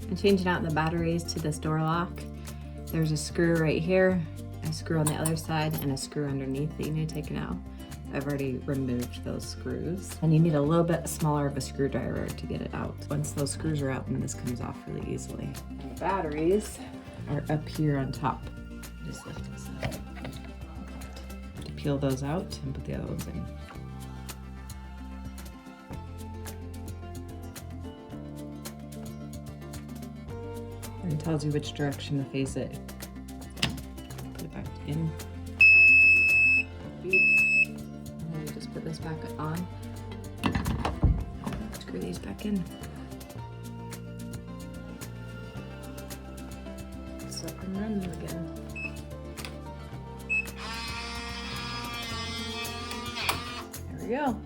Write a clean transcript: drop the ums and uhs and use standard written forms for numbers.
I'm changing out the batteries to this door lock. There's a screw right here, a screw on the other side, and a screw underneath that you need taken out. I've already removed those screws. And you need a little bit smaller of a screwdriver to get it out. Once those screws are out, then this comes off really easily. And the batteries are up here on top. Just lift this up. To peel those out and put the other ones in. And it tells you which direction to face it. Put it back in. And then you just put this back on. Screw these back in. It's up and running again. There we go.